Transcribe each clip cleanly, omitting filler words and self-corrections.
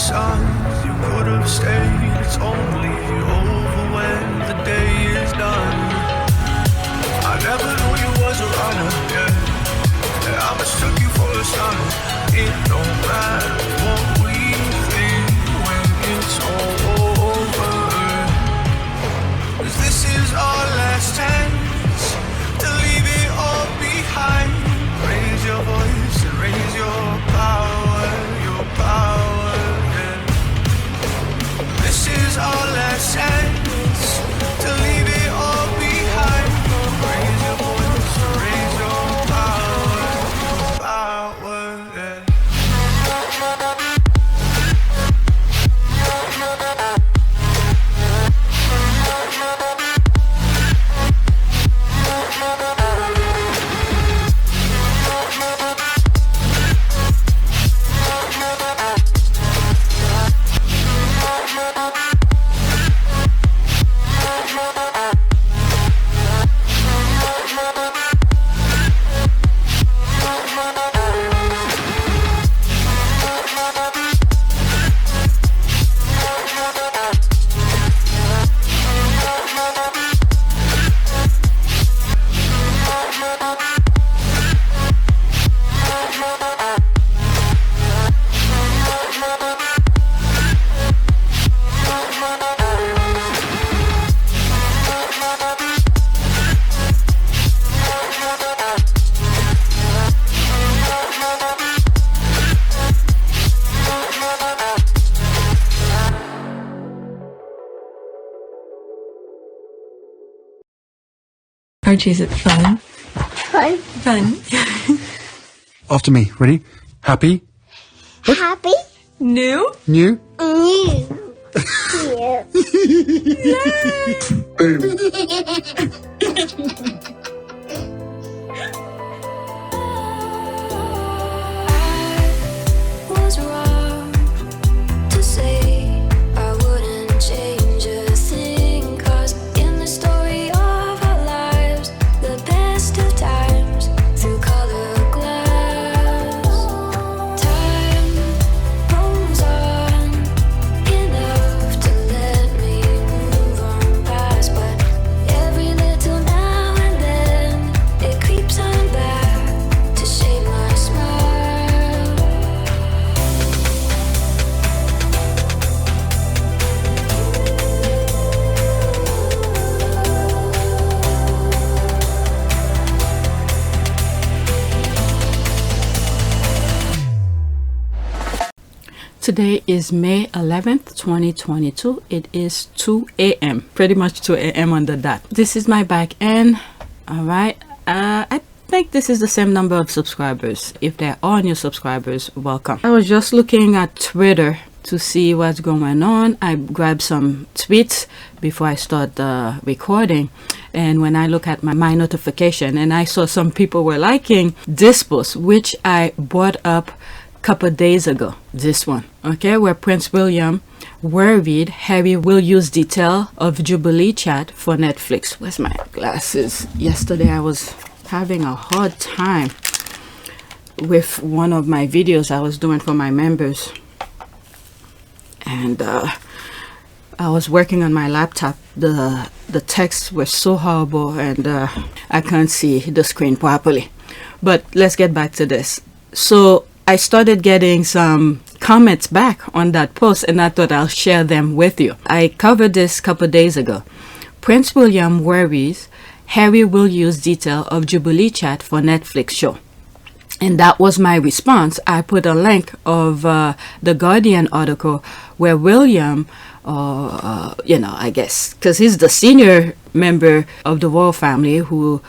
signs you could have stayed. It's only over when the day is done. I never knew you was a runner, yeah. I mistook you for a son. It don't matter what we think when it's all over. 'Cause this is our last chance to leave it all behind. Raise your voice and raise your power, yeah. This is our last chance to leave it all behind. Raise your voice and raise your power, yeah. Archie, is it fun? Fun. After me. Ready? Happy? Happy? New? New? New. Was wrong to say I wouldn't change a thing, 'cause in the story of our lives, the best of times through colored glass, time rolls on enough to let me move on past, but every little now and then it creeps on back to shape my smile. Today is May 11th, 2022. It is 2 a.m. Pretty much 2 a.m. on the dot. This is my back end. All right. I think this is the same number of subscribers. If there are new subscribers, welcome. I was just looking at Twitter to see what's going on. I grabbed some tweets before I start the recording, and when I look at my notification, and I saw some people were liking this post, which I brought up couple days ago. This one, okay, where Prince William worried Harry will use detail of Jubilee chat for Netflix. Where's my glasses? Yesterday I was having a hard time with one of my videos I was doing for my members, and I was working on my laptop. The texts were so horrible, and I can't see the screen properly. But let's get back to this. So I started getting some comments back on that post, and I thought I'll share them with you. I covered this a couple days ago. Prince William worries Harry will use detail of Jubilee chat for Netflix show. And that was my response. I put a link of the Guardian article where William, I guess, because he's the senior member of the royal family, whose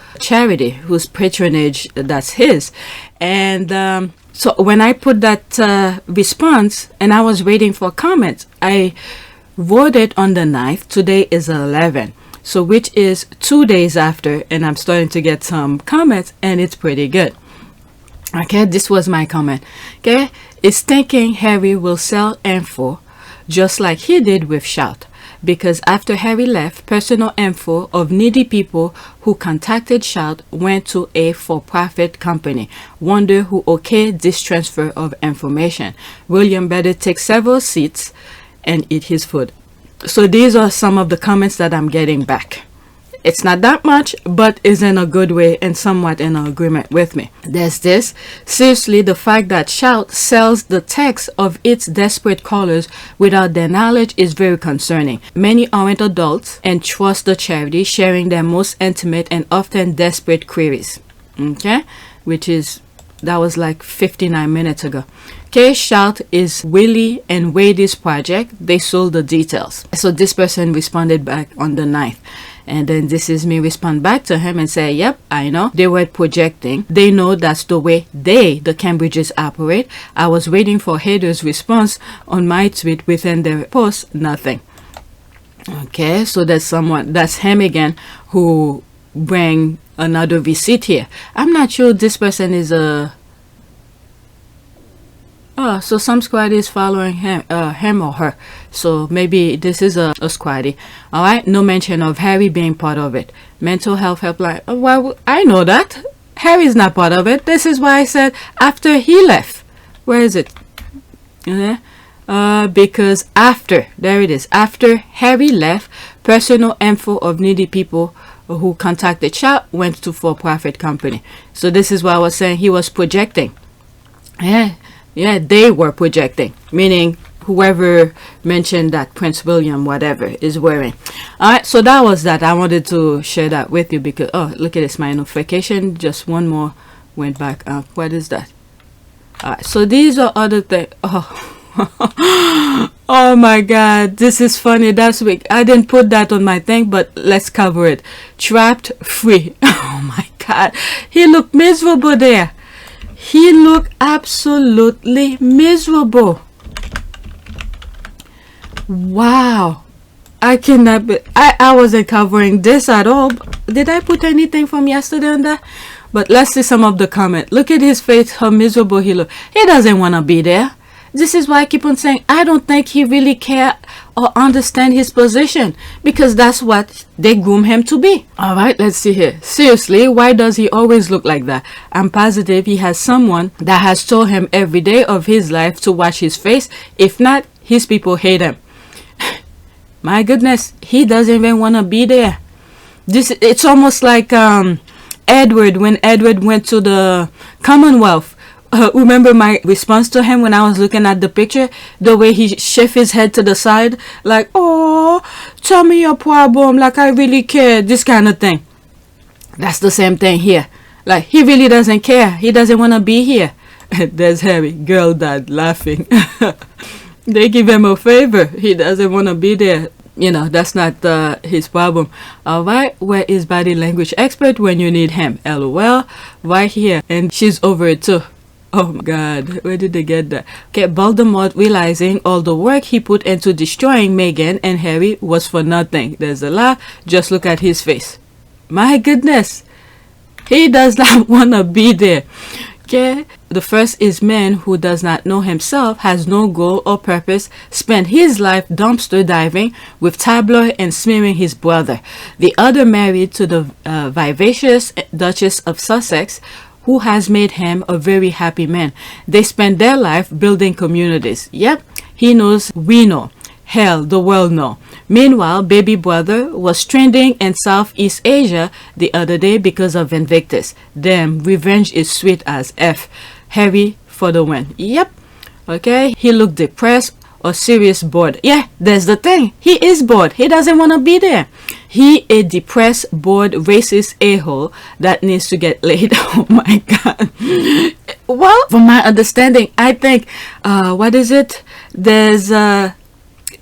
patronage that's his. And so when I put that response and I was waiting for comments, I wrote it on the 9th. Today is 11. So which is 2 days after, and I'm starting to get some comments, and it's pretty good. Okay, this was my comment. Okay, it's thinking Harry will sell info just like he did with Shout. because after Harry left, personal info of needy people who contacted Shout went to a for-profit company. Wonder who okayed this transfer of information. William better take several seats and eat his food. So these are some of the comments that I'm getting back. It's not that much, but is in a good way and somewhat in agreement with me. There's this. Seriously, the fact that Shout sells the text of its desperate callers without their knowledge is very concerning. Many aren't adults and trust the charity, sharing their most intimate and often desperate queries. Okay? That was like 59 minutes ago. Okay, Shout is Willie and Wade's project. They sold the details. So this person responded back on the 9th. And then this is me respond back to him and say, yep, I know. They were projecting. They know that's the way the Cambridges operate. I was waiting for haters' response on my tweet within their post. Nothing. Okay, so that's him again who bring another receipt here. I'm not sure this person is a... Oh, so some squad is following him or her. So maybe this is a squaddy. All right. No mention of Harry being part of it. Mental health helpline. Well, I know that. Harry's not part of it. This is why I said after he left. Where is it? Okay. Because after, there it is. After Harry left, personal info of needy people who contacted Shout went to for-profit company. So this is why I was saying he was projecting. Yeah, they were projecting, meaning whoever mentioned that Prince William, whatever, is wearing. All right, so that was that. I wanted to share that with you because, oh, look at this, my notification. Just one more went back up. What is that? All right, so these are other things. Oh. Oh my God, this is funny. That's weak. I didn't put that on my thing, but let's cover it. Trapped free. Oh my God, he looked miserable there. He looked absolutely miserable. Wow. I cannot be, I wasn't covering this at all. Did I put anything from yesterday on that? But let's see some of the comment. Look at his face, how miserable he looked. He doesn't want to be there. This is why I keep on saying I don't think he really care or understand his position, because that's what they groom him to be. All right, let's see here. Seriously, why does he always look like that? I'm positive he has someone that has told him every day of his life to watch his face. If not, his people hate him. My goodness, he doesn't even want to be there. It's almost like Edward, when Edward went to the Commonwealth. Remember my response to him when I was looking at the picture? The way he shift his head to the side, like, oh, tell me your problem, like I really care, this kind of thing. That's the same thing here. Like, he really doesn't care. He doesn't want to be here. There's Harry, girl dad, laughing. They give him a favor. He doesn't want to be there. You know, that's not his problem. All right, where is body language expert when you need him? LOL, right here. And she's over it too. Oh my God, where did they get that? Okay, Voldemort realizing all the work he put into destroying Meghan and Harry was for nothing. There's a laugh. Just look at his face. My goodness, he does not want to be there. Okay, the first is man who does not know himself, has no goal or purpose, spent his life dumpster diving with tabloid and smearing his brother. The other married to the vivacious Duchess of Sussex, who has made him a very happy man. They spend their life building communities. Yep, he knows, we know. Hell, the world know. Meanwhile, baby brother was trending in Southeast Asia the other day because of Invictus. Damn, revenge is sweet as F. Harry for the win. Yep. Okay, he looked depressed or serious bored. Yeah, there's the thing. He is bored. He doesn't want to be there. He a depressed, bored, racist a-hole that needs to get laid. Oh my God. Well, from my understanding, I think, what is it?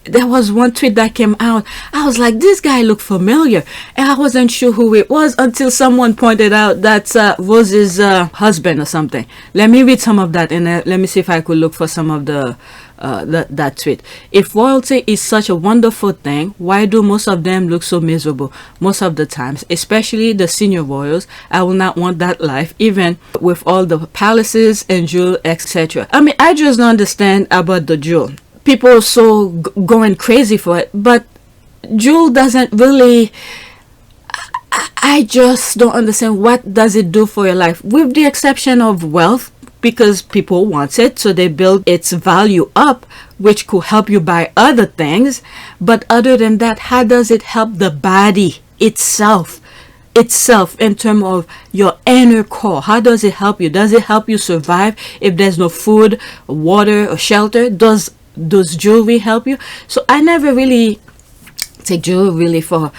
There was one tweet that came out. I was like, this guy looked familiar. And I wasn't sure who it was until someone pointed out that's Rose's husband or something. Let me read some of that and let me see if I could look for some of that tweet. If royalty is such a wonderful thing, why do most of them look so miserable most of the times, especially the senior royals? I will not want that life, even with all the palaces and jewel, etc. I mean, I just don't understand about the jewel. People are so going crazy for it, but jewel doesn't really, I just don't understand what does it do for your life, with the exception of wealth, because people want it, so they build its value up, which could help you buy other things. But other than that, how does it help the body itself in terms of your inner core? How does it help you? Does it help you survive if there's no food, water, or shelter? Does jewelry help you? So I never really take jewelry really for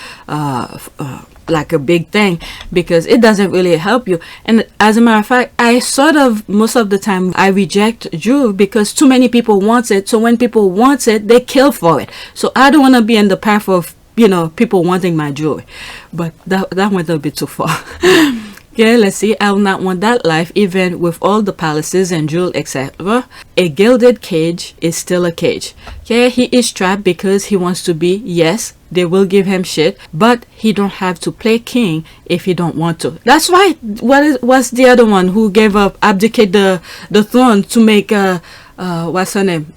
like a big thing, because it doesn't really help you. And as a matter of fact, I sort of, most of the time, I reject jewelry because too many people want it. So when people want it, they kill for it. So I don't want to be in the path of, people wanting my jewelry. But that went a bit too far. Yeah, let's see. I will not want that life, even with all the palaces and jewel, etc. A gilded cage is still a cage. Yeah, he is trapped because he wants to be. Yes, they will give him shit, but he don't have to play king if he don't want to. That's right. What's the other one who gave up, abdicate the throne to make what's her name?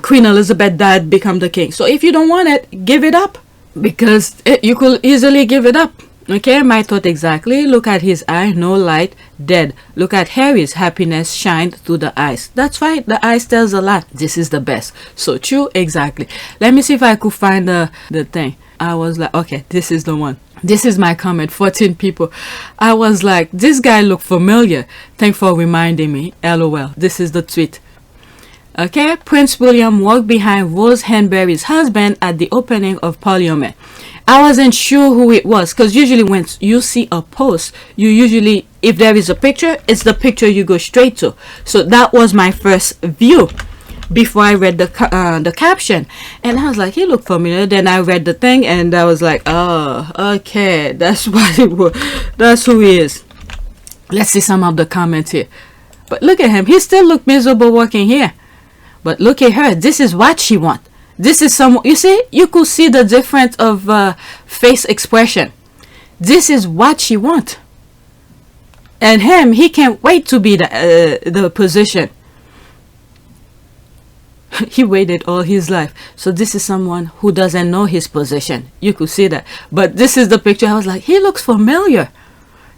Queen Elizabeth dad become the king. So if you don't want it, give it up, because you could easily give it up. Okay, my thought exactly. Look at his eye, no light, dead. Look at Harry's happiness shine through the eyes. That's right, the eyes tells a lot. This is the best. So true, exactly. Let me see if I could find the thing. I was like, okay, this is the one. This is my comment, 14 people. I was like, this guy looked familiar. Thanks for reminding me. LOL. This is the tweet. Okay, Prince William walked behind Rose Hanbury's husband at the opening of Parliament. I wasn't sure who it was, because usually when you see a post, you usually, if there is a picture, it's the picture you go straight to. So that was my first view before I read the caption, and I was like, he looked familiar. Then I read the thing, and I was like, oh, okay, that's what it was. That's who he is. Let's see some of the comments here. But look at him. He still looked miserable walking here. But look at her. This is what she wants. This is some, you see, you could see the difference of face expression. This is what she wants. And him, he can't wait to be the position. He waited all his life. So this is someone who doesn't know his position. You could see that. But this is the picture. I was like, he looks familiar.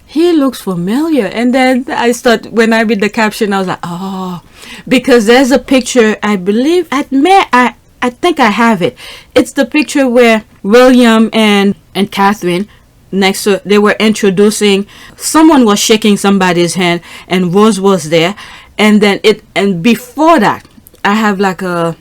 He looks familiar. And then I start, when I read the caption, I was like, oh, because there's a picture, I believe, I think I have it. It's the picture where William and Catherine next to, they were introducing, someone was shaking somebody's hand and Rose was there. And then and before that, I have like a,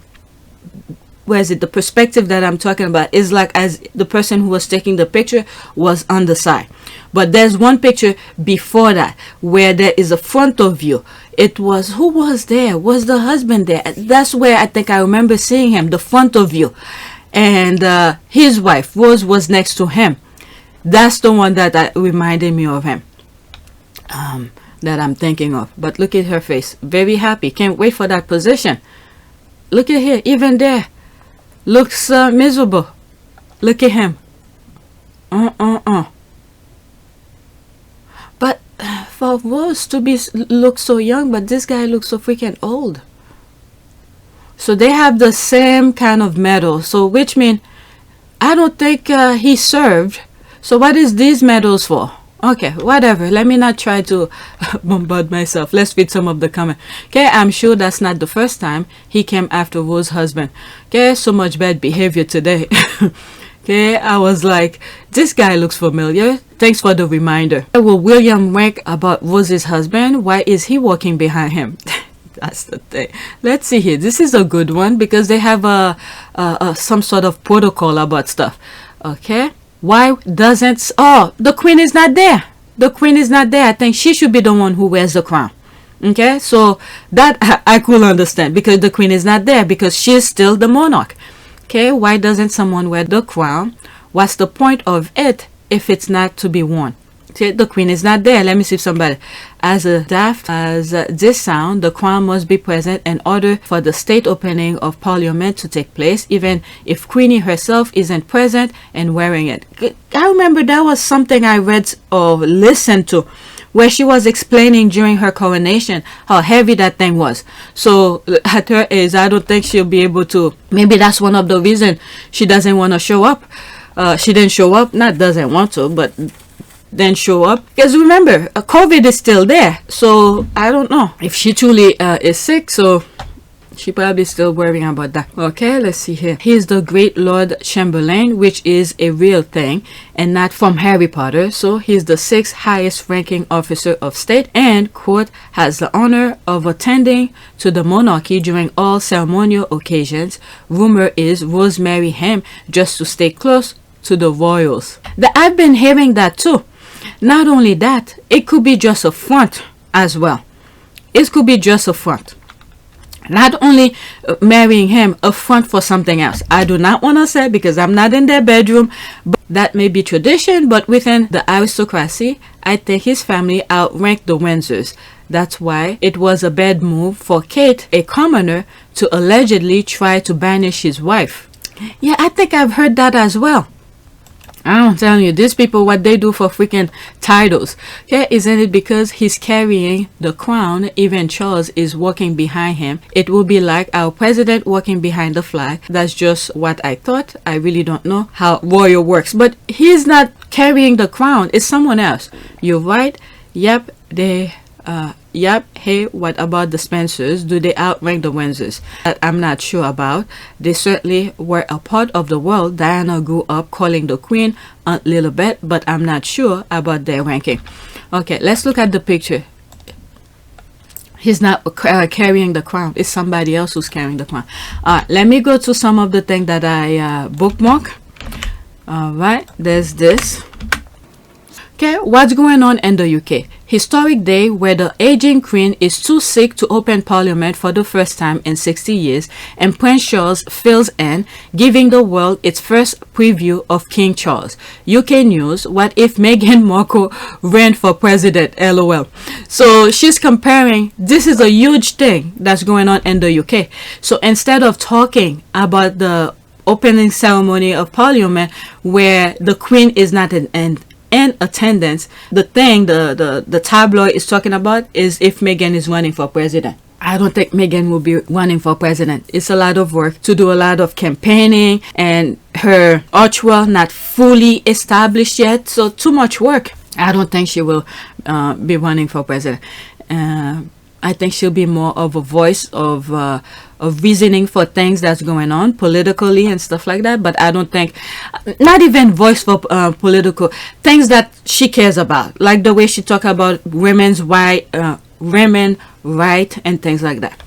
where is it, the perspective that I'm talking about is like as the person who was taking the picture was on the side. But there's one picture before that where there is a frontal view. It was, who was there? Was the husband there? That's where I think I remember seeing him, the frontal view. And his wife, Rose, was next to him. That's the one that reminded me of him. That I'm thinking of. But look at her face. Very happy. Can't wait for that position. Look at here. Even there. Looks miserable. Look at him. But for Rose to look so young, but this guy looks so freaking old. So they have the same kind of medal. So which means I don't think he served. So what is these medals for? Okay, whatever. Let me not try to bombard myself. Let's read some of the comments. Okay, I'm sure that's not the first time he came after Rose's husband. Okay, so much bad behavior today. Okay, I was like, this guy looks familiar. Thanks for the reminder. Will William rank about Rose's husband? Why is he walking behind him? That's the thing. Let's see here. This is a good one because they have some sort of protocol about stuff. Okay. Why doesn't... Oh, the queen is not there. The queen is not there. I think she should be the one who wears the crown. Okay, so that I could understand because the queen is not there because she's still the monarch. Okay, why doesn't someone wear the crown? What's the point of it if it's not to be worn? Okay, the queen is not there. Let me see if somebody... As daft as this sound, the crown must be present in order for the state opening of Parliament to take place, even if Queenie herself isn't present and wearing it. I remember that was something I read or listened to where she was explaining during her coronation how heavy that thing was. So at her age, I don't think she'll be able to. Maybe that's one of the reasons she doesn't want to show up. She didn't show up, not doesn't want to, but then show up. Because remember, COVID is still there. So I don't know if she truly is sick. So she probably still worrying about that. Okay, let's see here. He's the Great Lord Chamberlain, which is a real thing and not from Harry Potter. So he's the 6th highest ranking officer of state and, quote, has the honor of attending to the monarchy during all ceremonial occasions. Rumor is Rose married him just to stay close to the royals. I've been hearing that too. Not only that, it could be just a front as well. It could be just a front. Not only marrying him, a front for something else. I do not want to say because I'm not in their bedroom, but that may be tradition, but within the aristocracy, I think his family outranked the Windsors. That's why it was a bad move for Kate, a commoner, to allegedly try to banish his wife. Yeah, I think I've heard that as well. I'm telling you, these people, what they do for freaking titles. Okay, isn't it because he's carrying the crown, even Charles is walking behind him? It will be like our president walking behind the flag. That's just what I thought. I really don't know how royal works. But he's not carrying the crown. It's someone else. You're right. Yep, yep. Hey, what about the Spencers? Do they outrank the Windsors? That I'm not sure about. They certainly were a part of the world. Diana grew up calling the Queen Aunt Lilibet, but I'm not sure about their ranking. Okay, let's look at the picture. He's not carrying the crown. It's somebody else who's carrying the crown. Let me go to some of the things that I bookmark. Alright, there's this. Okay, what's going on in the UK? Historic day where the aging Queen is too sick to open Parliament for the first time in 60 years, and Prince Charles fills in, giving the world its first preview of King Charles. UK news: what if Meghan Markle ran for president? LOL. So she's comparing. This is a huge thing that's going on in the UK. So instead of talking about the opening ceremony of Parliament, where the Queen is not in attendance, the thing the tabloid is talking about is if Meghan is running for president. I don't think Meghan will be running for president. It's a lot of work to do, a lot of campaigning, and her archwell not fully established yet, so too much work. I don't think she will be running for president. I think she'll be more of a voice of reasoning for things that's going on politically and stuff like that. But I don't think, not even voice for political things that she cares about, like the way she talk about women's right and things like that.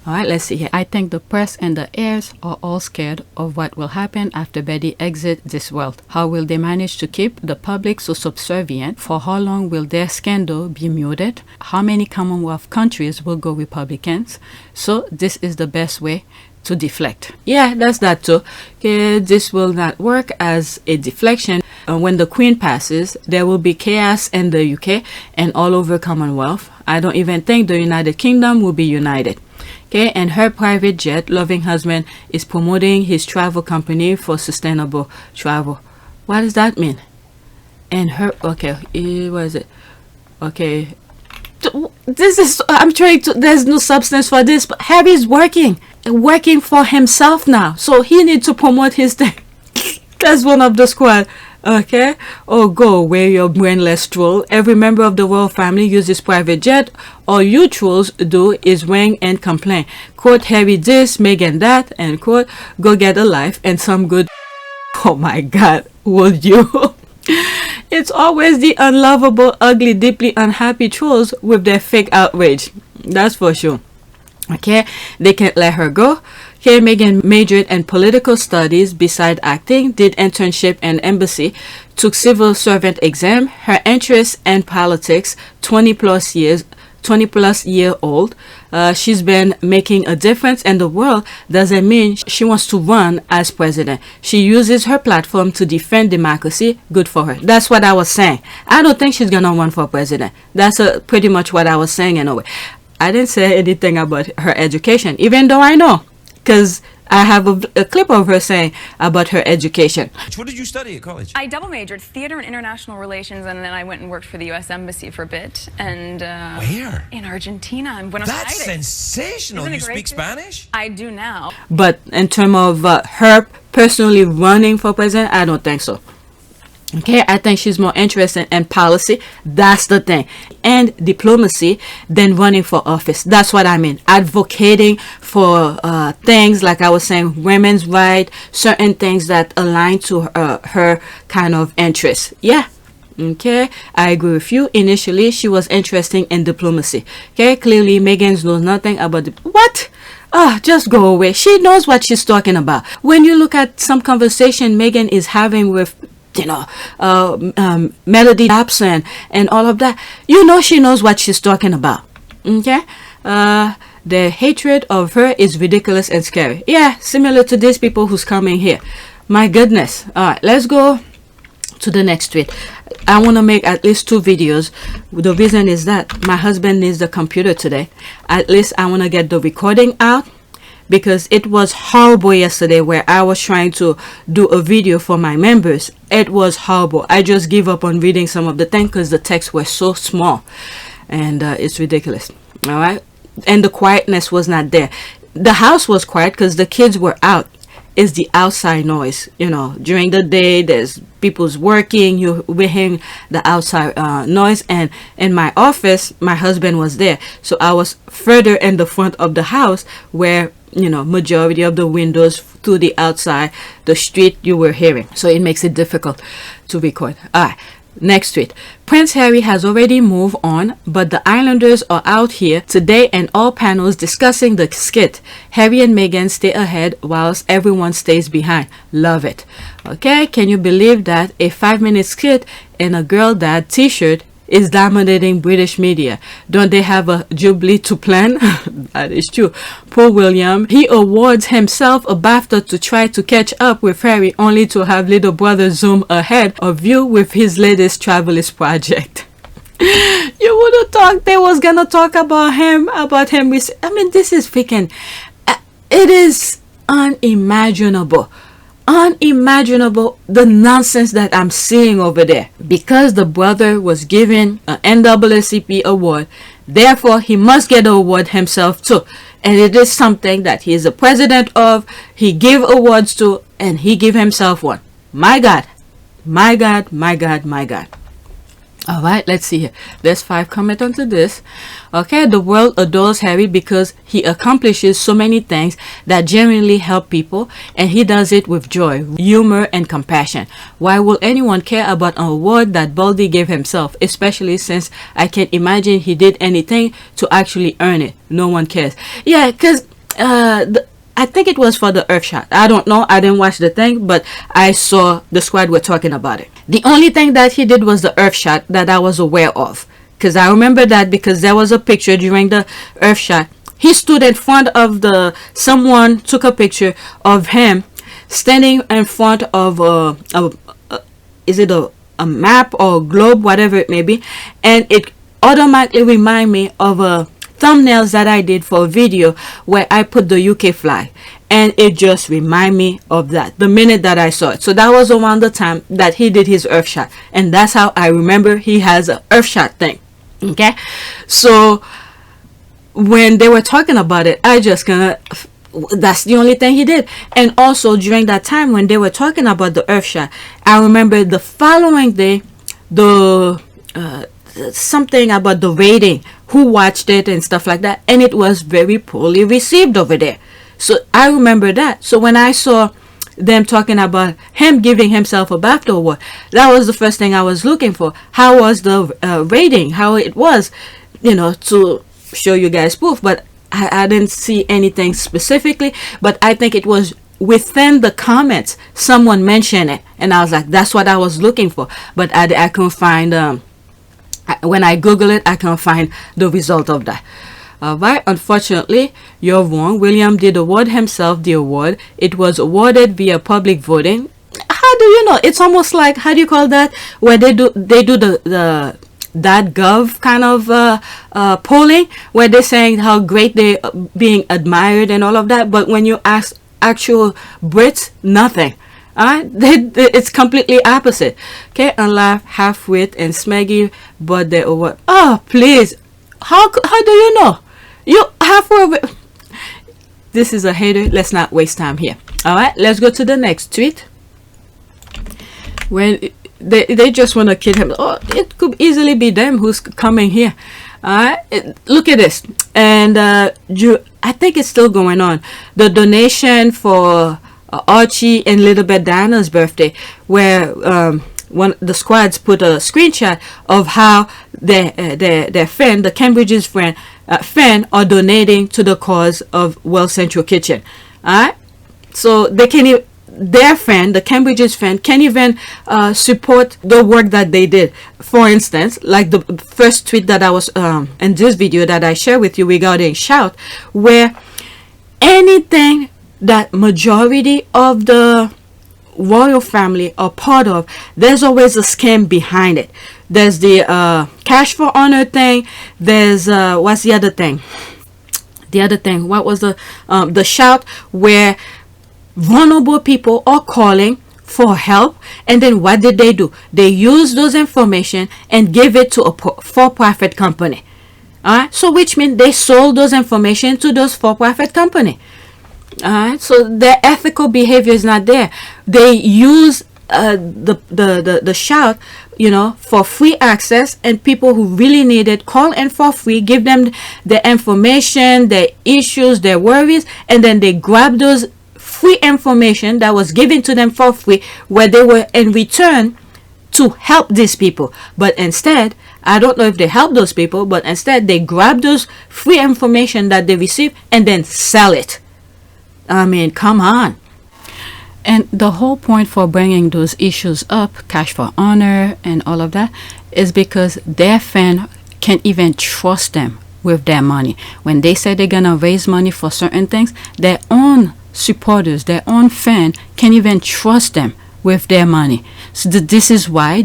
All right, let's see here. I think the press and the heirs are all scared of what will happen after Betty exits this world. How will they manage to keep the public so subservient? For how long will their scandal be muted? How many Commonwealth countries will go Republicans? So this is the best way to deflect. Yeah, that's that too. Okay, this will not work as a deflection. When the Queen passes, there will be chaos in the UK and all over Commonwealth. I don't even think the United Kingdom will be united. Okay, and her private jet loving husband is promoting his travel company for sustainable travel. What does that mean? And her, okay, what is it? Okay, this is, I'm trying to, there's no substance for this, but Harry's working for himself now, so he needs to promote his thing. That's one of the squad. Okay, oh, go wear your brainless troll. Every member of the royal family uses private jet. All you trolls do is ring and complain. Quote, Harry this, Meghan that, and quote, go get a life and some good. Oh my God, would you? It's always the unlovable, ugly, deeply unhappy trolls with their fake outrage. That's for sure. Okay, they can't let her go. Here, Meghan majored in political studies beside acting, did internship in embassy, took civil servant exam. Her interest in politics, 20 plus year old. She's been making a difference in the world. Doesn't mean she wants to run as president. She uses her platform to defend democracy. Good for her. That's what I was saying. I don't think she's gonna run for president. That's pretty much what I was saying in a way. I didn't say anything about her education, even though I know. Because I have a clip of her saying about her education. What did you study at college? I double majored theater and international relations, and then I went and worked for the U.S. Embassy for a bit. And where? In Argentina, in Buenos That's Aires. sensational. Isn't it You great speak too? Spanish? I do now. But in terms of her personally running for president, I don't think so. Okay, I think she's more interested in policy. That's the thing. And diplomacy than running for office. That's what I mean. Advocating for things like I was saying, women's rights, certain things that align to her kind of interests. Yeah. Okay, I agree with you. Initially, she was interested in diplomacy. Okay, clearly Meghan knows nothing about what? Oh, just go away. She knows what she's talking about. When you look at some conversation Meghan is having with Melody Dobson and all of that, you know she knows what she's talking about. Okay, the hatred of her is ridiculous and scary. Yeah, similar to these people who's coming here. My goodness. All right, let's go to the next tweet. I want to make at least 2 videos. The reason is that my husband needs the computer today. At least I want to get the recording out, because it was horrible yesterday where I was trying to do a video for my members. It was horrible. I just give up on reading some of the things because the texts were so small, and it's ridiculous. All right, and the quietness was not there. The house was quiet because the kids were out. It's the outside noise. During the day there's people's working, you're hearing the outside noise. And in my office my husband was there, so I was further in the front of the house where majority of the windows to the outside, the street, you were hearing, so it makes it difficult to record. All right, next tweet. Prince Harry has already moved on, but the Islanders are out here today and all panels discussing the skit. Harry and Meghan stay ahead whilst everyone stays behind. Love it. Okay, can you believe that a 5-minute skit in a girl dad t-shirt is dominating British media? Don't they have a Jubilee to plan? That is true. Poor William. He awards himself a BAFTA to try to catch up with Harry, only to have little brother zoom ahead of you with his latest travelist project. You would have thought they was gonna talk about him. I mean, this is freaking... It is unimaginable the nonsense that I'm seeing over there. Because the brother was given an NAACP award, therefore he must get an award himself too. And it is something that he is the president of, he give awards to, and he give himself one. My God. All right, let's see here. There's 5 comments onto this. Okay, the world adores Harry because he accomplishes so many things that genuinely help people, and he does it with joy, humor, and compassion. Why will anyone care about an award that Baldy gave himself, especially since I can't imagine he did anything to actually earn it? No one cares. Yeah, because I think it was for the Earthshot. I don't know. I didn't watch the thing, but I saw the squad were talking about it. The only thing that he did was the Earthshot that I was aware of. Because I remember that because there was a picture during the Earthshot. He stood in front of someone took a picture of him standing in front of is it a map or a globe, whatever it may be. And it automatically remind me of thumbnails that I did for a video where I put the UK flag, and it just remind me of that the minute that I saw it. So that was around the time that he did his Earthshot, and that's how I remember he has an Earthshot thing. Okay, so when they were talking about it, that's the only thing he did. And also during that time when they were talking about the Earthshot, I remember the following day something about the rating, who watched it and stuff like that, and it was very poorly received over there. So I remember that. So when I saw them talking about him giving himself a BAFTA award, that was the first thing I was looking for. How was the rating, how it was, to show you guys proof. But I didn't see anything specifically, but I think it was within the comments someone mentioned it, and I was like, that's what I was looking for. But I couldn't find when I Google it, I can't find the result of that. Alright, unfortunately, you're wrong. William did award himself the award. It was awarded via public voting. How do you know? It's almost like, how do you call that? Where they do the .gov kind of polling, where they're saying how great they being admired and all of that. But when you ask actual Brits, nothing. Alright, it's completely opposite. Okay, and laugh, half-wit, and smeggy, but they over. Oh, please, how do you know? You halfway. This is a hater. Let's not waste time here. Alright, let's go to the next tweet. When they just want to kid him. Oh, it could easily be them who's coming here. Alright, look at this. And I think it's still going on. The donation for Archie and Little Bit Diana's birthday, where the squads put a screenshot of how their friend, the Cambridge's friend, are donating to the cause of Welp Central Kitchen. Alright, so they can their friend, the Cambridge's friend, can even support the work that they did. For instance, like the first tweet that I was in this video that I shared with you regarding Shout, where anything that majority of the royal family are part of, there's always a scam behind it. There's the cash for honor thing. There's what's the other thing? The other thing, what was the Shout, where vulnerable people are calling for help, and then what did they do? They use those information and give it to a for-profit company. Alright, so which means they sold those information to those for-profit company. Alright, so their ethical behavior is not there. They use the Shout, for free access, and people who really need it call in for free, give them the information, their issues, their worries, and then they grab those free information that was given to them for free, where they were in return to help these people. But instead, I don't know if they help those people, but instead they grab those free information that they receive and then sell it. I mean, come on. And the whole point for bringing those issues up, cash for honor and all of that, is because their fan can't even trust them with their money. When they say they're gonna raise money for certain things, their own supporters, their own fan, can't even trust them with their money. So this is why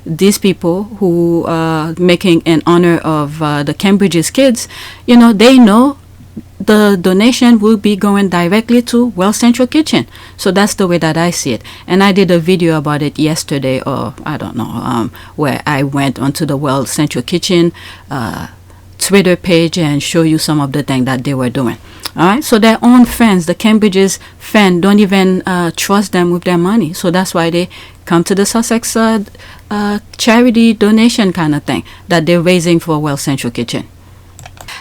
these people who are making an honor of the Cambridge's kids, they know the donation will be going directly to Welp Central Kitchen. So that's the way that I see it. And I did a video about it yesterday, or I don't know, where I went onto the Welp Central Kitchen Twitter page and show you some of the things that they were doing. Alright, so their own fans, the Cambridge's fan, don't even trust them with their money. So that's why they come to the Sussex charity donation kind of thing that they're raising for Welp Central Kitchen.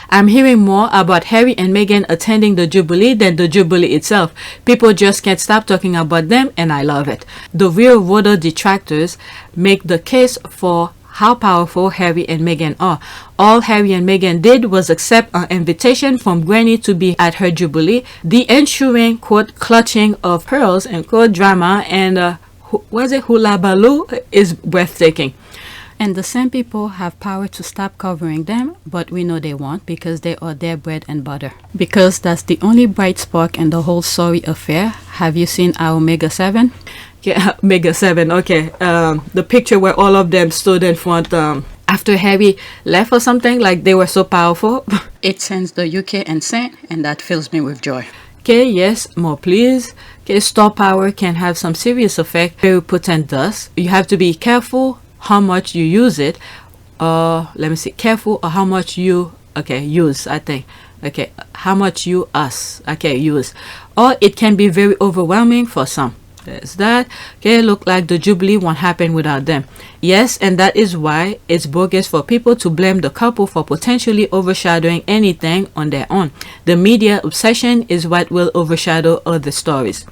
I'm hearing more about Harry and Meghan attending the Jubilee than the Jubilee itself. People just can't stop talking about them, and I love it. The real voter detractors make the case for how powerful Harry and Meghan are. All Harry and Meghan did was accept an invitation from Granny to be at her Jubilee. The ensuing, quote, clutching of pearls and quote drama and hula baloo is breathtaking. And the same people have power to stop covering them, but we know they won't, because they are their bread and butter. Because that's the only bright spark in the whole sorry affair. Have you seen our Omega 7? Yeah, Omega 7, okay. The picture where all of them stood in front after Harry left or something, like they were so powerful. It sends the UK insane, and that fills me with joy. Okay, yes, more please. Okay, star power can have some serious effect. Very potent does. You have to be careful how much you use it, let me see, careful or how much you use, I think, how much you use, or it can be very overwhelming for some. There's that. Okay, look like the Jubilee won't happen without them. Yes, and that is why it's bogus for people to blame the couple for potentially overshadowing anything on their own. The media obsession is what will overshadow other stories.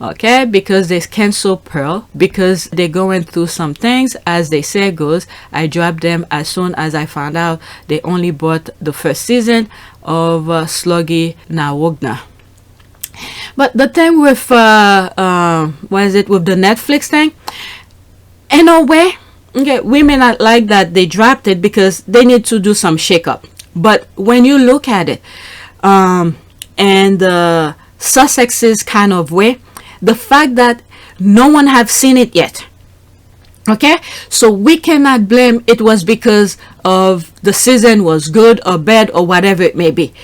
Okay, because they cancel Pearl because they're going through some things. As they say goes, I dropped them as soon as I found out they only bought the first season of Sluggy Nawogna. But the thing with with the Netflix thing, in a way, okay, we may not like that they dropped it because they need to do some shake-up. But when you look at it, and Sussex's kind of way, the fact that no one have seen it yet, okay, so we cannot blame it was because of the season was good or bad or whatever it may be.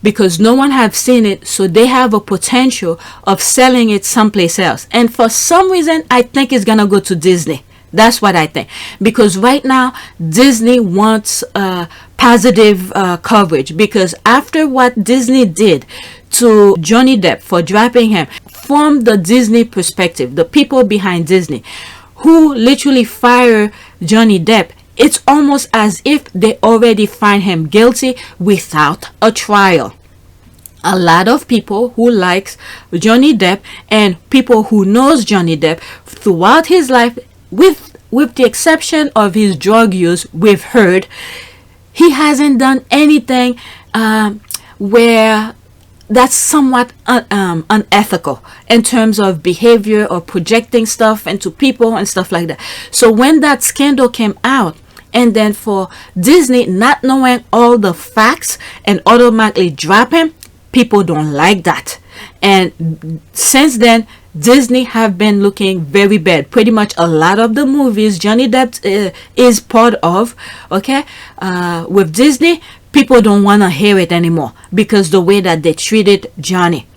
because no one have seen it, so they have a potential of selling it someplace else. And for some reason, I think it's gonna go to Disney. That's what I think, because right now Disney wants positive coverage, because after what Disney did to Johnny Depp for dropping him, from the Disney perspective, the people behind Disney who literally fire Johnny Depp, it's almost as if they already find him guilty without a trial. A lot of people who likes Johnny Depp and people who knows Johnny Depp throughout his life, with the exception of his drug use, we've heard he hasn't done anything where that's somewhat unethical in terms of behavior or projecting stuff into people and stuff like that. So when that scandal came out, and then for Disney not knowing all the facts and automatically drop him, people don't like that. And since then, Disney have been looking very bad. Pretty much a lot of the movies Johnny Depp is part of, okay, with Disney, people don't want to hear it anymore because the way that they treated Johnny.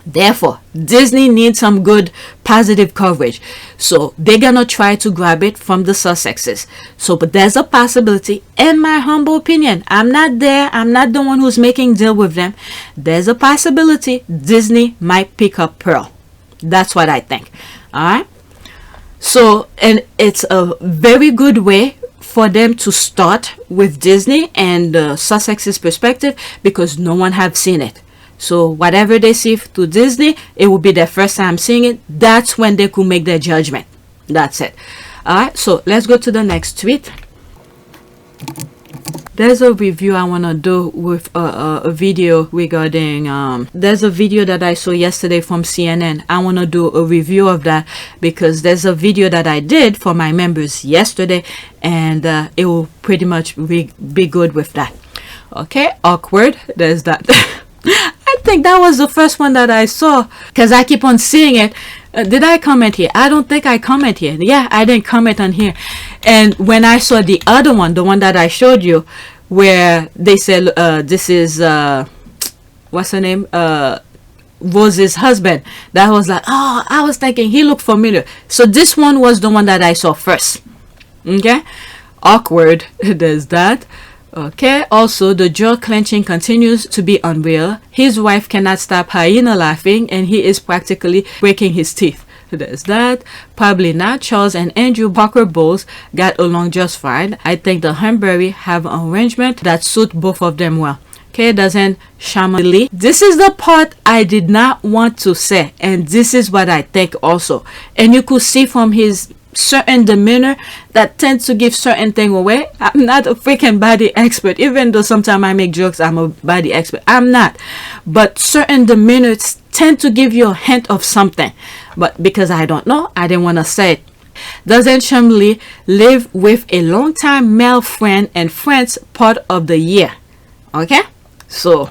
Therefore, Disney needs some good positive coverage. So they're gonna try to grab it from the Sussexes. So, but there's a possibility, in my humble opinion, I'm not there, I'm not the one who's making deal with them. There's a possibility Disney might pick up Pearl. That's what I think. Alright. So, and it's a very good way for them to start with Disney and Sussex's perspective, because no one have seen it. So whatever they see through Disney, it will be their first time seeing it. That's when they could make their judgment. That's it. Alright, so let's go to the next tweet. There's a review I want to do with a video regarding there's a video that I saw yesterday from CNN. I want to do a review of that because there's a video that I did for my members yesterday, and it will pretty much be good with that. Okay, awkward. There's that. I think that was the first one that I saw because I keep on seeing it. Did I comment here? I don't think I comment here. Yeah, I didn't comment on here. And when I saw the other one, the one that I showed you, where they said this is what's her name, Rose's husband, that was like, oh, I was thinking he looked familiar. So this one was the one that I saw first. Okay, awkward. There's that. Okay, also the jaw clenching continues to be unreal. His wife cannot stop hyena laughing and he is practically breaking his teeth. There's that. Probably not. Charles and Andrew Barker Bowles got along just fine. I think the Hanbury have an arrangement that suit both of them well. Okay, doesn't Jubilee. This is the part I did not want to say, and this is what I think also. And you could see from his certain demeanor that tends to give certain thing away. I'm not a freaking body expert, even though sometimes I make jokes I'm a body expert. I'm not, but certain demeanors tend to give you a hint of something, but because I don't know, I didn't want to say it. Doesn't Jubilee live with a long-time male friend and friends part of the year? Okay, so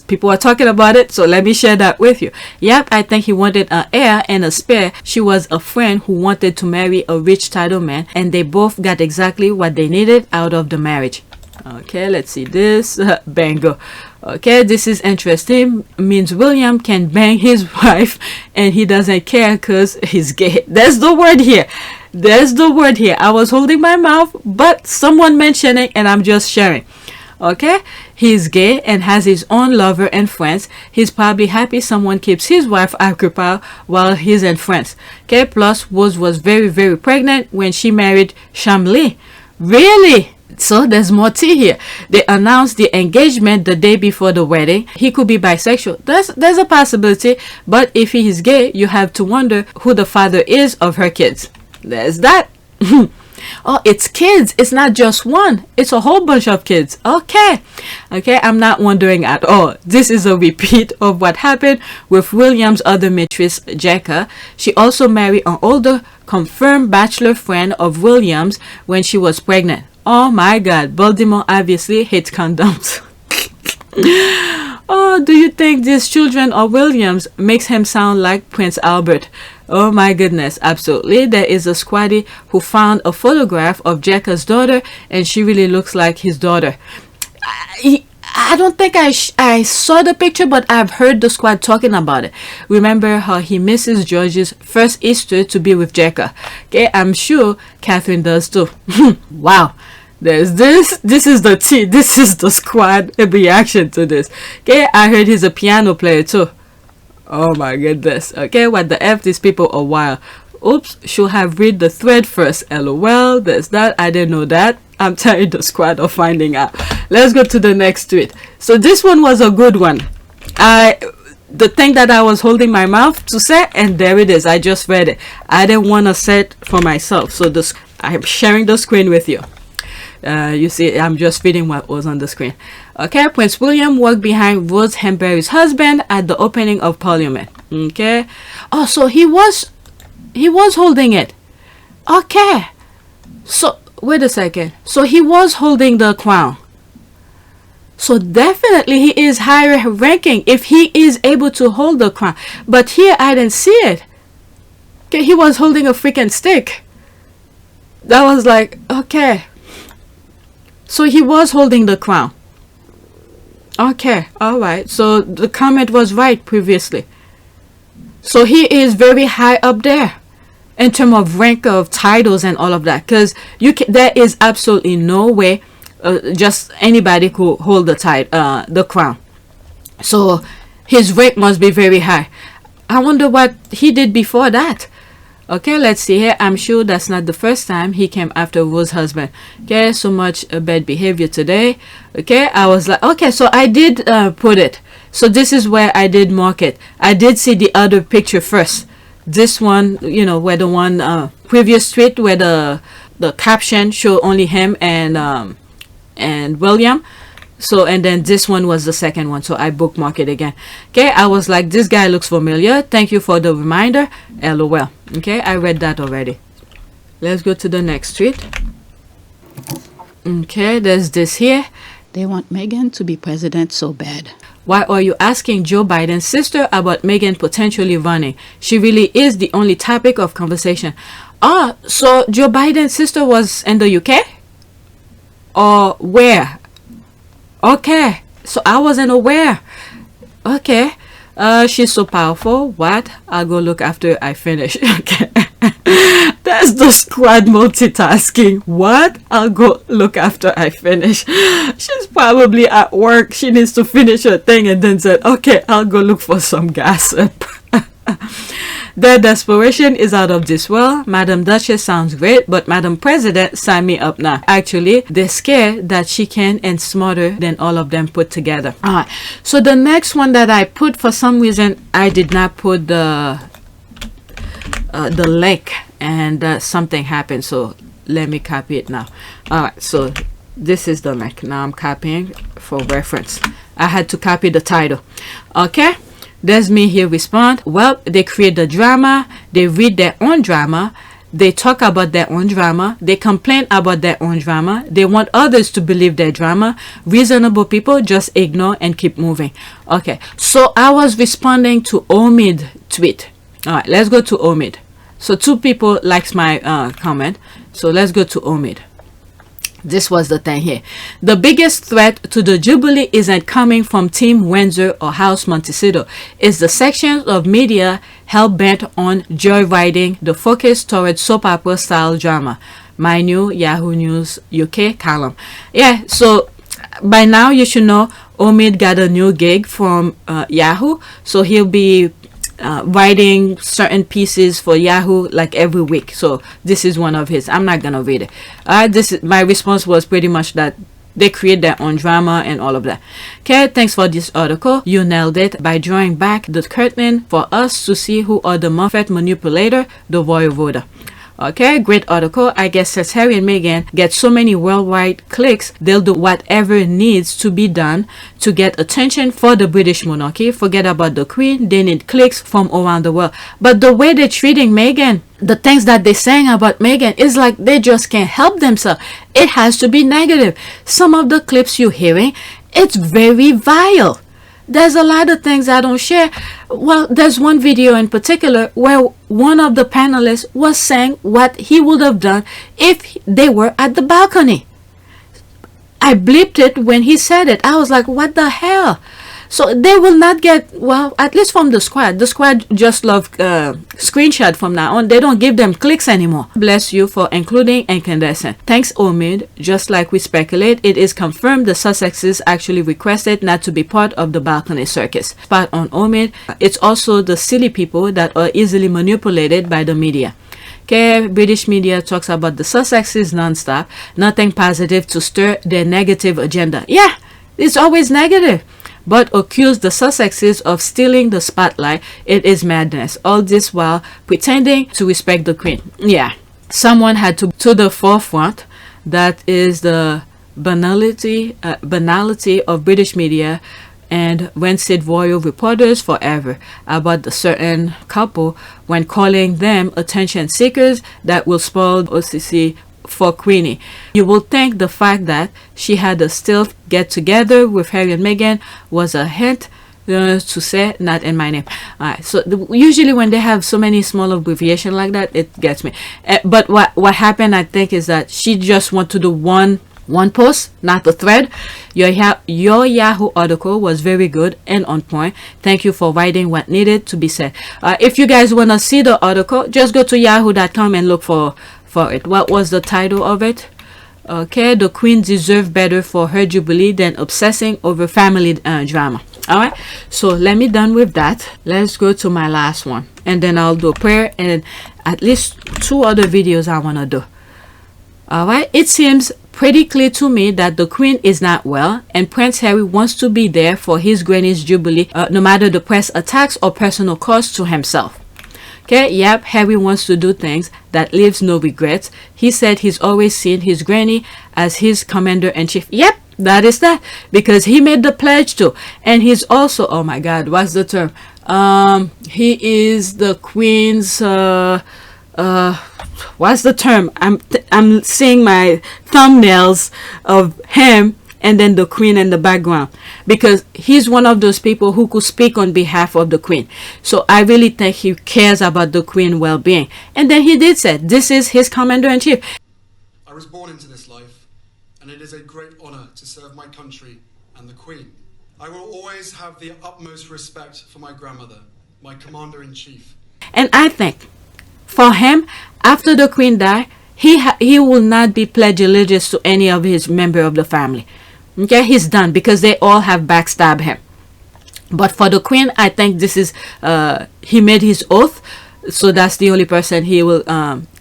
people are talking about it, so let me share that with you. Yep, I think he wanted an heir and a spare. She was a friend who wanted to marry a rich title man, and they both got exactly what they needed out of the marriage. Okay, let's see this. Bango. Okay, this is interesting. Means William can bang his wife and he doesn't care because he's gay. There's the word here. There's the word here. I was holding my mouth, but someone mentioned it and I'm just sharing. Okay, he's gay and has his own lover and friends. He's probably happy someone keeps his wife occupied while he's in France. Okay, plus Rose was very pregnant when she married Jubilee. Really? So there's more tea here. They announced the engagement the day before the wedding. He could be bisexual. There's a possibility, but if he is gay, you have to wonder who the father is of her kids. There's that. Oh, it's kids. It's not just one. It's a whole bunch of kids. Okay. Okay, I'm not wondering at all. This is a repeat of what happened with William's other mistress, Jacka. She also married an older, confirmed bachelor friend of William's when she was pregnant. Oh my God. Baltimore obviously hates condoms. Oh, do you think these children of Williams makes him sound like Prince Albert? Oh my goodness, absolutely. There is a squatty who found a photograph of Jacka's daughter and she really looks like his daughter. I don't think I saw the picture, but I've heard the squad talking about it. Remember how he misses George's first Easter to be with Jekka. Okay, I'm sure Catherine does too. Wow. There's this is the this is the squad reaction to this. Okay, I heard he's a piano player too. Oh my goodness. Okay, what the F, these people are wild. Oops, should have read the thread first. LOL, there's that. I didn't know that. I'm telling the squad of finding out. Let's go to the next tweet. So this one was a good one. The thing that I was holding my mouth to say, and there it is. I just read it. I didn't want to say it for myself. So I'm sharing the screen with you. You see, I'm just reading what was on the screen. Okay, Prince William walked behind Rose Hanbury's husband at the opening of Parliament. Okay. Oh, so he was holding it. Okay. So wait a second. So he was holding the crown. So definitely he is higher ranking if he is able to hold the crown. But here I didn't see it. Okay, he was holding a freaking stick. That was like, okay. So he was holding the crown. Okay, alright. So the comment was right previously. So he is very high up there in terms of rank of titles and all of that. Because there is absolutely no way just anybody could hold the crown. So his rank must be very high. I wonder what he did before that. Okay, let's see here. I'm sure that's not the first time he came after Rose's husband. Okay, so much bad behavior today. Okay, I was like, okay, so I did put it. So this is where I did mark it. I did see the other picture first. This one, you know, where the one previous tweet where the caption showed only him and William. So, and then this one was the second one. So I bookmark it again. Okay, I was like, this guy looks familiar. Thank you for the reminder. LOL. Okay, I read that already. Let's go to the next tweet. Okay, there's this here. They want Meghan to be president so bad. Why are you asking Joe Biden's sister about Meghan potentially running? She really is the only topic of conversation. Ah, so Joe Biden's sister was in the UK? Or where? Okay, so I wasn't aware. Okay, she's so powerful. What? I'll go look after I finish. Okay, that's the squad multitasking. What? I'll go look after I finish. She's probably at work. She needs to finish her thing and then said, okay, I'll go look for some gossip. Their desperation is out of this world. Madam Duchess sounds great, but Madam President, sign me up now. Actually, they're scared that she can and smarter than all of them put together. Alright, so the next one that I put, for some reason, I did not put the link, and something happened. So let me copy it now. Alright, so this is the link. Now I'm copying for reference. I had to copy the title. Okay. There's me here respond. Well, they create the drama. They read their own drama. They talk about their own drama. They complain about their own drama. They want others to believe their drama. Reasonable people just ignore and keep moving. Okay, so I was responding to Omid tweet. All right, let's go to Omid. So 2 people likes my comment. So let's go to Omid. This was the thing here. The biggest threat to the Jubilee isn't coming from Team Windsor or House Montecito. It's the sections of media hell-bent on joyriding the focus towards soap opera style drama. My new Yahoo News UK column. Yeah, so by now you should know Omid got a new gig from Yahoo. So he'll be writing certain pieces for Yahoo like every week. So this is one of his. I'm not gonna read it. My response was pretty much that they create their own drama and all of that. Okay, thanks for this article. You nailed it by drawing back the curtain for us to see who are the Muppet manipulator, the royal voter. Okay, great article. I guess since Harry and Meghan get so many worldwide clicks, they'll do whatever needs to be done to get attention for the British monarchy. Forget about the Queen. They need clicks from around the world. But the way they're treating Meghan, the things that they're saying about Meghan is like they just can't help themselves. It has to be negative. Some of the clips you're hearing, it's very vile. There's a lot of things I don't share. Well, there's one video in particular where one of the panelists was saying what he would have done if they were at the balcony. I bleeped it when he said it. I was like, what the hell? So they will not get, well, at least from the squad. The squad just love screenshot from now on. They don't give them clicks anymore. Bless you for including incandescent. Thanks, Omid. Just like we speculate, it is confirmed the Sussexes actually requested not to be part of the balcony circus. Spot on, Omid. It's also the silly people that are easily manipulated by the media. Okay, British media talks about the Sussexes non-stop. Nothing positive to stir their negative agenda. Yeah, it's always negative. But accuse the Sussexes of stealing the spotlight. It is madness. All this while pretending to respect the Queen. Yeah, someone had to the forefront. That is the banality of British media and rancid royal reporters forever about the certain couple when calling them attention seekers that will spoil OCC for Queenie. You will think the fact that she had a stealth get together with Harry and Meghan was a hint to say not in my name. Alright, so usually when they have so many small abbreviation like that, it gets me. But what happened, I think, is that she just want to do one post, not a thread. Your Yahoo article was very good and on point. Thank you for writing what needed to be said. If you guys want to see the article, just go to yahoo.com and look for it. What was the title of it? Okay, the Queen deserved better for her Jubilee than obsessing over family drama. Alright, so let me done with that. Let's go to my last one, and then I'll do a prayer and at least 2 other videos I want to do. Alright, it seems pretty clear to me that the Queen is not well, and Prince Harry wants to be there for his granny's Jubilee, no matter the press attacks or personal cost to himself. Okay, yep, Harry wants to do things that leaves no regrets. He said he's always seen his granny as his commander-in-chief. Yep, that is that, because he made the pledge to. And he's also, oh my god, what's the term? He is the Queen's, what's the term? I'm seeing my thumbnails of him and then the Queen in the background, because he's one of those people who could speak on behalf of the Queen. So I really think he cares about the Queen well-being. And then he did say this is his commander-in-chief. I was born into this life, and it is a great honor to serve my country and the Queen. I will always have the utmost respect for my grandmother, my commander-in-chief. And I think for him, after the Queen died, he will not be pledge allegiance to any of his member of the family. Okay, he's done, because they all have backstabbed him. But for the Queen, I think this is he made his oath, so that's the only person he will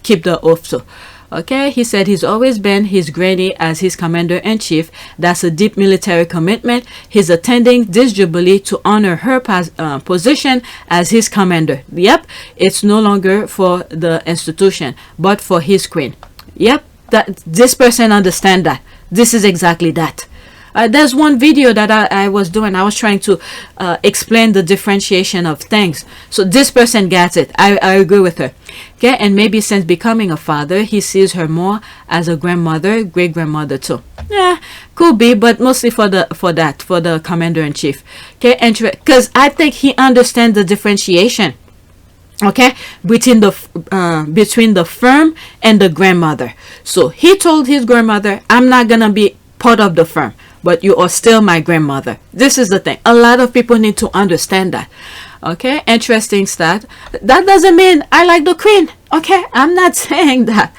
keep the oath to. Okay, he said he's always been his granny as his commander-in-chief. That's a deep military commitment. He's attending this Jubilee to honor her position as his commander. Yep, it's no longer for the institution, but for his Queen. Yep, this person understand that. This is exactly that. There's one video that I was doing. I was trying to explain the differentiation of things. So this person gets it. I agree with her. Okay, and maybe since becoming a father, he sees her more as a grandmother, great-grandmother too. Yeah, could be, but mostly for the commander-in-chief. Okay, because I think he understands the differentiation. Okay, between the firm and the grandmother. So he told his grandmother, "I'm not gonna be part of the firm, but you are still my grandmother." This is the thing. A lot of people need to understand that. Okay, interesting stat. That doesn't mean I like the Queen. Okay, I'm not saying that.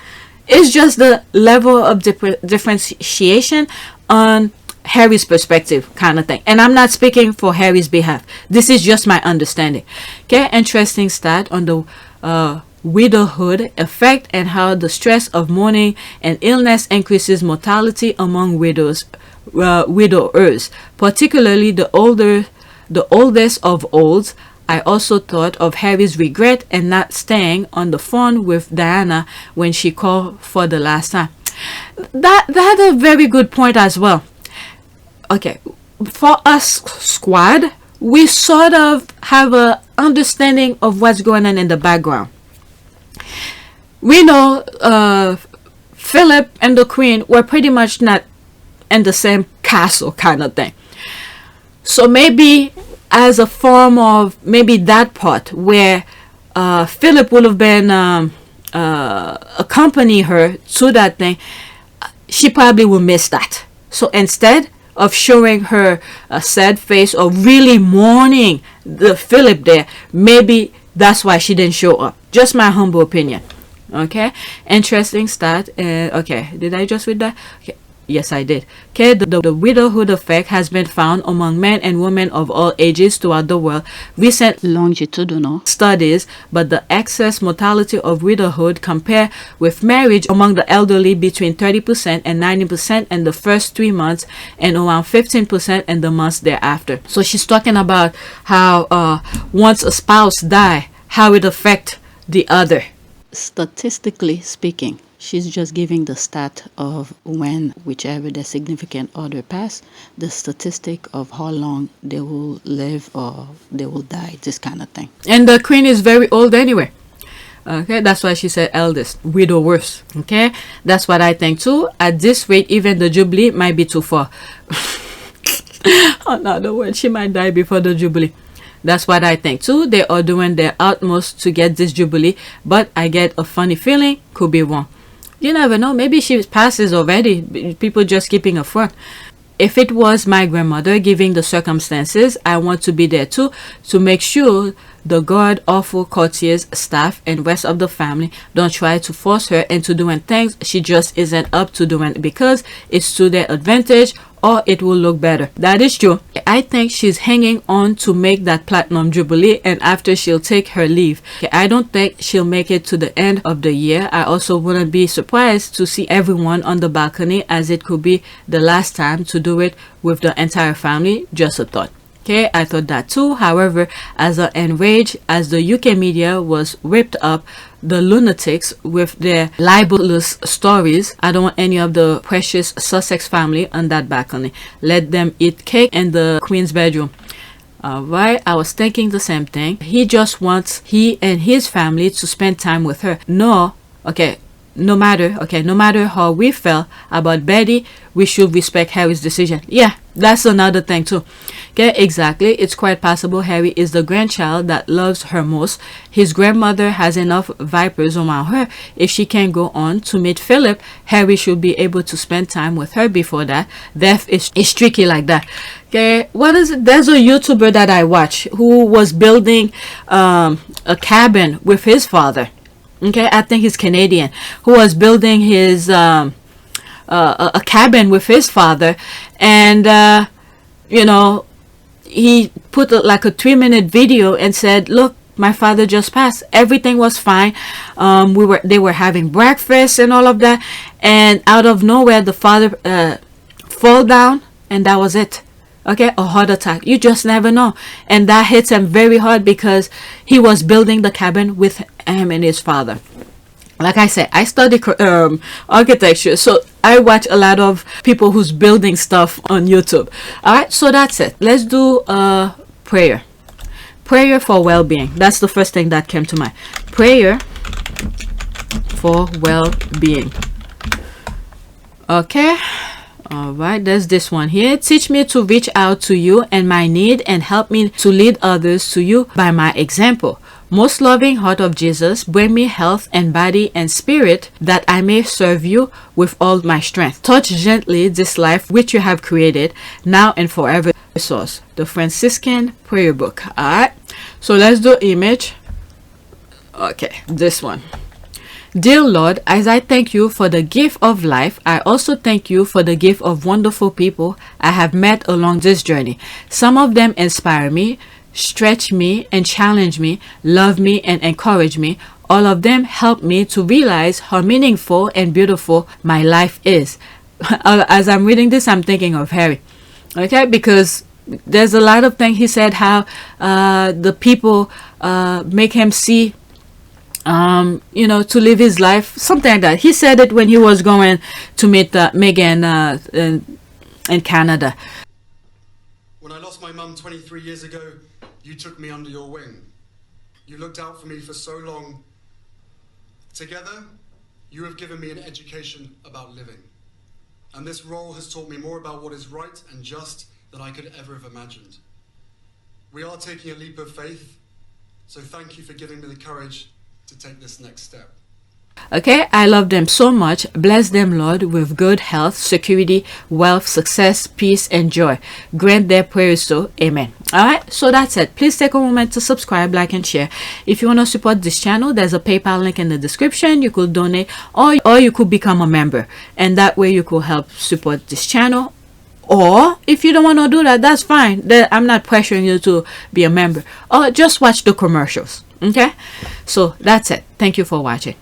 It's just the level of differentiation on Harry's perspective kind of thing. And I'm not speaking for Harry's behalf. This is just my understanding. Okay, interesting stat on the widowhood effect and how the stress of mourning and illness increases mortality among widowers, particularly the oldest of olds. I also thought of Harry's regret and not staying on the phone with Diana when she called for the last time. That's a very good point as well. Okay, for us squad, we sort of have a understanding of what's going on in the background. We know Philip and the Queen were pretty much not in the same castle kind of thing. So maybe as a form of maybe that part where Philip would have been accompany her to that thing, she probably will miss that. So instead of showing her a sad face or really mourning the Philip there, maybe that's why she didn't show up. Just my humble opinion. Okay, interesting stat. Okay, did I just read that? Okay. Yes, I did. Okay, the widowhood effect has been found among men and women of all ages throughout the world. Recent Longitudinal studies, but the excess mortality of widowhood compared with marriage among the elderly between 30% and 90% in the first 3 months and around 15% in the months thereafter. So she's talking about how once a spouse die, how it affect the other. Statistically speaking, she's just giving the stat of when whichever the significant other pass, the statistic of how long they will live or they will die, this kind of thing. And the queen is very old anyway. Okay, that's why she said eldest, widow worse. Okay, that's what I think too. At this rate, even the Jubilee might be too far. In other words, she might die before the Jubilee. That's what I think too. They are doing their utmost to get this Jubilee, but I get a funny feeling, could be wrong. You never know, maybe she passes already, people just keeping a front. If it was my grandmother, given the circumstances, I want to be there too, to make sure the god awful courtiers, staff, and rest of the family don't try to force her into doing things she just isn't up to doing because it's to their advantage or it will look better. That is true. I think she's hanging on to make that platinum Jubilee, and after she'll take her leave. I don't think she'll make it to the end of the year. I also wouldn't be surprised to see everyone on the balcony, as it could be the last time to do it with the entire family. Just a thought. Okay, I thought that too. However, as enraged as the UK media was whipped up the lunatics with their libelous stories, I don't want any of the precious Sussex family on that balcony. Let them eat cake in the Queen's bedroom. Alright, I was thinking the same thing. He just wants he and his family to spend time with her. No matter how we felt about Betty, we should respect Harry's decision. Yeah, that's another thing too. Okay, exactly. It's quite possible Harry is the grandchild that loves her most. His grandmother has enough vipers around her. If she can go on to meet Philip, Harry should be able to spend time with her before that. Death is tricky like that. Okay, what is it? There's a YouTuber that I watch who was building a cabin with his father. Okay, I think he's Canadian, who was building his a cabin with his father, and you know, he put like a 3-minute video and said, look, my father just passed, everything was fine, they were having breakfast and all of that, and out of nowhere the father fall down, and that was it. Okay, a heart attack. You just never know, and that hits him very hard because he was building the cabin with him and his father. Like I said, I study architecture, so I watch a lot of people who's building stuff on YouTube. All right, so that's it. Let's do prayer. Prayer for well-being. That's the first thing that came to mind. Prayer for well-being. Okay. Alright, there's this one here. Teach me to reach out to you and my need, and help me to lead others to you by my example. Most loving heart of Jesus, bring me health and body and spirit, that I may serve you with all my strength. Touch gently this life which you have created, now and forever. Source, the Franciscan Prayer Book. Alright, so let's do image. Okay, this one. Dear Lord, as I thank you for the gift of life, I also thank you for the gift of wonderful people I have met along this journey. Some of them inspire me, stretch me, and challenge me, love me, and encourage me. All of them help me to realize how meaningful and beautiful my life is. As I'm reading this, I'm thinking of Harry. Okay, because there's a lot of things he said, how the people make him see, you know, to live his life, something like that. He said it when he was going to meet Meghan in Canada. When I lost my mum 23 years ago, you took me under your wing. You looked out for me for so long. Together, you have given me an education about living. And this role has taught me more about what is right and just than I could ever have imagined. We are taking a leap of faith, so thank you for giving me the courage to take this next step. Okay, I love them so much. Bless them, Lord, with good health, security, wealth, success, peace, and joy. Grant their prayers so. Amen. Alright, so that's it. Please take a moment to subscribe, like, and share. If you want to support this channel, there's a PayPal link in the description. You could donate, or you could become a member, and that way you could help support this channel. Or if you don't want to do that, that's fine. I'm not pressuring you to be a member. Or just watch the commercials. Okay, so that's it. Thank you for watching.